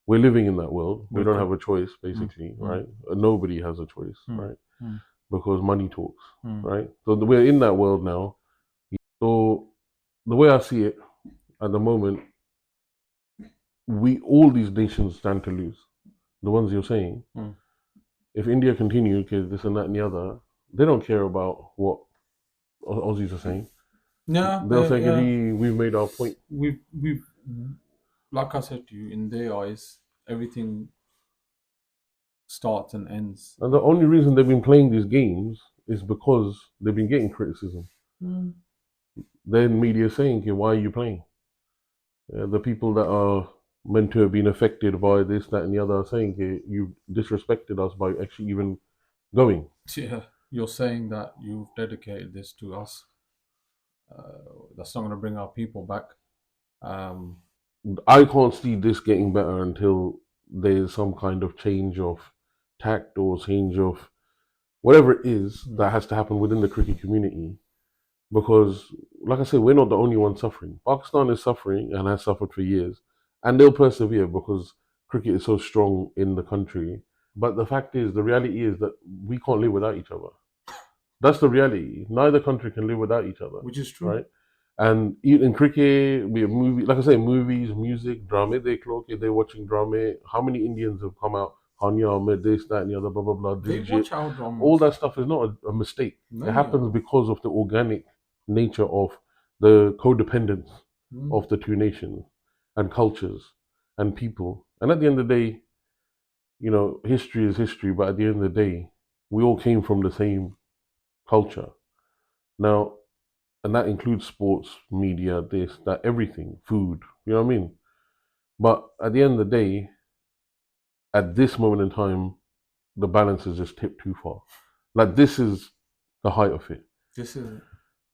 we're living in that world we don't have a choice basically right nobody has a choice right because money talks right so we're in that world now so the way I see it at the moment all these nations stand to lose. The ones you're saying, if India continue, okay, this and that and the other, they don't care about what Aussies are saying. Yeah, they'll say, we've made our point. We've, like I said to you, in their eyes, everything starts and ends. And the only reason they've been playing these games is because they've been getting criticism. Then media saying, okay, why are you playing? The people that are meant to have been affected by this, that, and the other are saying, okay, you disrespected us by actually even going. Yeah, you're saying that you've dedicated this to us. That's not going to bring our people back. I can't see this getting better until there's some kind of change of tact or change of whatever it is that has to happen within the cricket community. Because, like I said, we're not the only ones suffering. Pakistan is suffering and has suffered for years. And they'll persevere because cricket is so strong in the country. But the fact is, the reality is that we can't live without each other. That's the reality. Neither country can live without each other. Which is true. Right? And in cricket, we have movies, like I say, movies, music, drama. They're watching drama. How many Indians have come out? Hanya Ahmed, this, that, and the other, blah, blah, blah. They watch our dramas. All that stuff is not a mistake. It happens because of the organic nature of the codependence of the two nations and cultures and people. And at the end of the day, you know, history is history, but at the end of the day, we all came from the same culture. Now, and that includes sports, media, this, that, everything, food, you know what I mean? But at the end of the day, at this moment in time, the balance is just tipped too far. Like, this is the height of it. This is...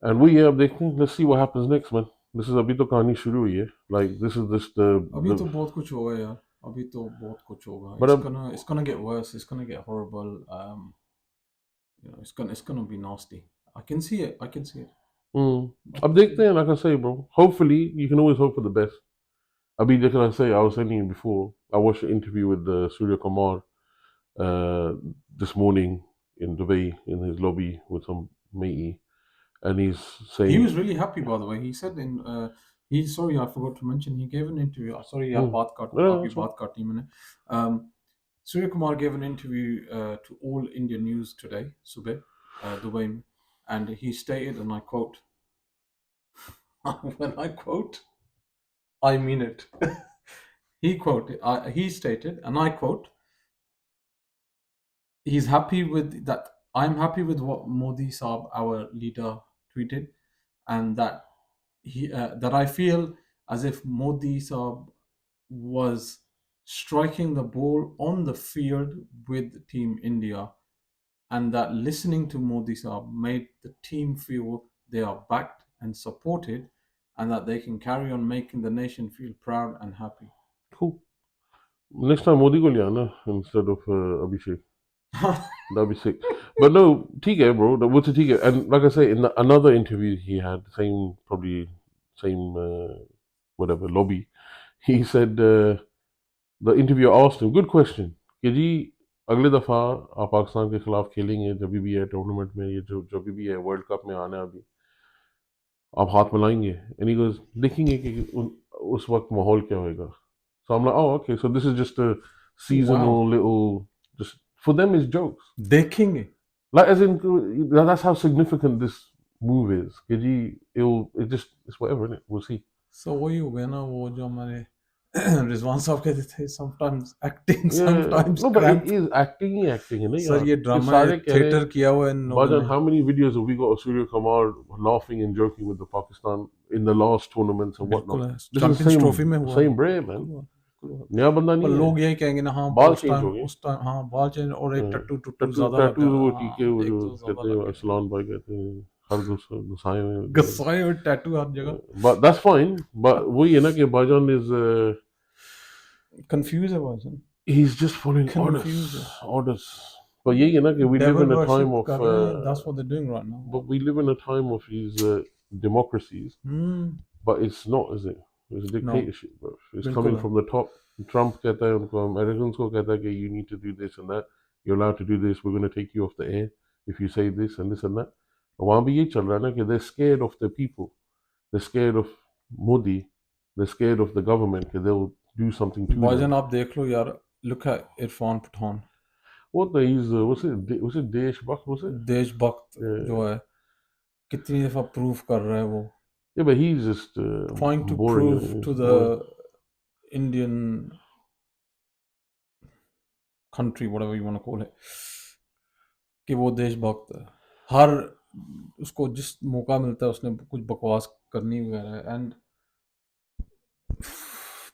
And we are updating. Let's see what happens next, man. This is abhi to kahani shuru hui hai. Like, this is just the... Abhi to bahut kuch hoga yaar. Abhi to bahut kuch hoga. It's gonna get worse. It's gonna get horrible. You know, it's gonna be nasty. I can see it. Ab dekhte hain, like I say, bro. Hopefully, you can always hope for the best. I mean, like I say, I was telling you before, I watched an interview with Surya Kumar this morning in Dubai in his lobby with some matey, and he's He saying, was really happy, by the way. He said sorry, I forgot to mention, he gave an interview. Sorry, "Hmm, baat kat, yeah, aapki that's right." baat kaati maine. Surya Kumar gave an interview to All India News today, Subeh, Dubai, mein, and he stated, and I quote, when I quote, I mean it. He stated, and I quote, he's happy with that. I'm happy with what Modi Saab, our leader, tweeted, and that I feel as if Modi Saab was striking the ball on the field with Team India, and that listening to Modi Saab made the team feel they are backed and supported, and that they can carry on making the nation feel proud and happy. Cool. Next time Modi ko le aana instead of Abhishek. That'd be sick. But no, TK, bro. What's a TK? And like I say, in another interview he had, probably same, whatever, lobby, he said, the interviewer asked him, good question, कि जी अगले दफा आप पाकिस्तान के खिलाफ खेलेंगे जब भी है टूर्नामेंट में ये जो जब भी है वर्ल्ड कप में आना है अभी आप हाथ मिलाएंगे एंड ही गोज देखेंगे कि उस वक्त माहौल क्या होएगा so I'm like oh okay so this is just a seasonal Wow. little just for them it's jokes देखेंगे. like as in that's how significant this move is कि जी it just it's whatever innit? We'll see So वही हो गया ना, वो जो हमारे रिजवान साहब कहते थे, sometimes acting, yeah sometimes no but it cramp. is acting he acting है ना सर यार ये कि ड्रामा है, सारे कह रहे थिएटर हैं किया हुआ है इन लोगों Bajan, ने. how many videos have we got of Surya Kumar laughing and joking with the Pakistan in the last tournaments and बिल्कुल whatnot? है, This is चैंपियंस ट्रॉफी में हुआ है. same brave man. बिल्कुल हुआ, बिल्कुल हुआ. नया बंदा पर नहीं है लोग यही कहेंगे ना, हाँ बाल उस चेंज टाइम हो गए हाँ बाल चेंज, और एक टट्टू टुट्टू टैटू ज्यादा लग टैटू गया. वो हाँ, टीके वो एक जो दो ज्यादा कहते हैं लग गया. अरसलान भाई कहते हैं हर गुस्साए हुए गुस्साए हुए टैटू हर जगह. but that's fine but वही है ना कि Bajan is कंफ्यूज है भाईजान, he's just following कंफ्यूज है. orders but यही है ना कि we live devil in a time worship of कर रहे हैं. That's what they doing right but now. we live in a time of these democracies but it's not is it it's no, dictatorship bro it's बिल्कुल coming है. from the top Trump कहता है उनको Americans को कहता है कि you need to do this and that you're allowed to do this we're going to take you off the air if you say this and that वहाँ भी यही चल रहा है ना कि they're scared of the people they're scared of Modi they're scared of the government कि they'll do something to them भाईजान आप देख लो यार, look at Irfan Pathan, what the he's what's it Deshbakht was it देशभक्त जो yeah है, कितनी दफा प्रूव कर रहा है वो, yeah but he's just trying to boring prove to the boring Indian country, whatever you want to call it, कि वो देशभक्त है. हर उसको जिस मौका मिलता है उसने कुछ बकवास करनी वगैरह, and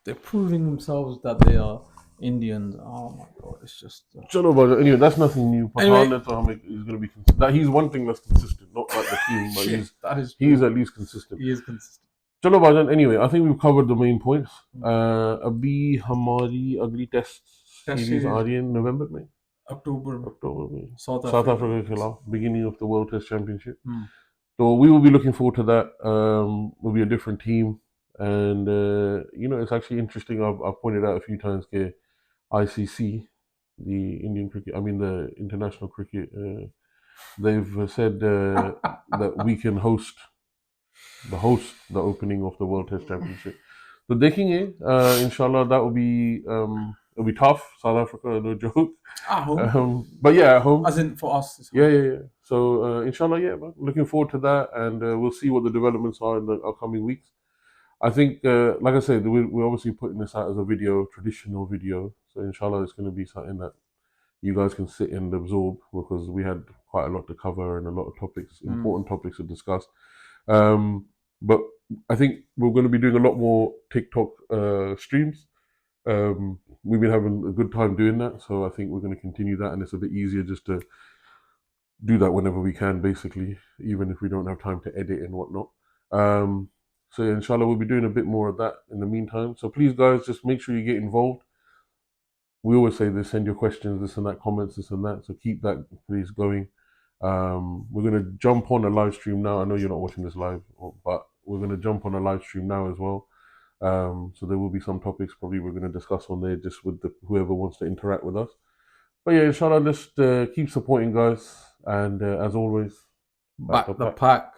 they're proving themselves that they are Indians. Oh my god, it's just Chalo, but anyway, that's nothing new. anyway. Pathan to him is going to be that he's one thing that's consistent, not like the team, but Shit, that is he's true. at least consistent. He is consistent. Chalo, Bajan. Anyway, I think we've covered the main points. Abhi hamari agli test series aa rahi hai in November mein. October Mein. South South Africa. Africa ke khilaf, beginning of the World Test Championship. Hmm. So we will be looking forward to that. We'll be a different team, and it's actually interesting. I've pointed out a few times that ICC, the the International Cricket, they've said that we can host the opening of the World Test Championship. So देखेंगे, inshallah that will be it'll be tough. South Africa, no joke. At home. But yeah, at home. As in for us. It's Yeah, home. yeah, yeah. So inshallah, yeah, man. Looking forward to that, and we'll see what the developments are in the upcoming weeks. I think, like I said, we're obviously putting this out as a video, traditional video. So inshallah, it's going to be something that you guys can sit and absorb because we had quite a lot to cover and a lot of topics, important topics to discuss. But I think we're going to be doing a lot more TikTok streams. We've been having a good time doing that, so I think we're going to continue that, and it's a bit easier just to do that whenever we can, basically, even if we don't have time to edit and whatnot. So yeah, inshallah, we'll be doing a bit more of that in the meantime. So please, guys, just make sure you get involved. We always say this: send your questions, this and that, comments, this and that. So keep that, please, going. We're going to jump on a live stream now. I know you're not watching this live, but we're going to jump on a live stream now as well. So there will be some topics probably we're going to discuss on there, just with whoever wants to interact with us. But yeah, inshallah, just keep supporting, guys, and as always, Back the pack.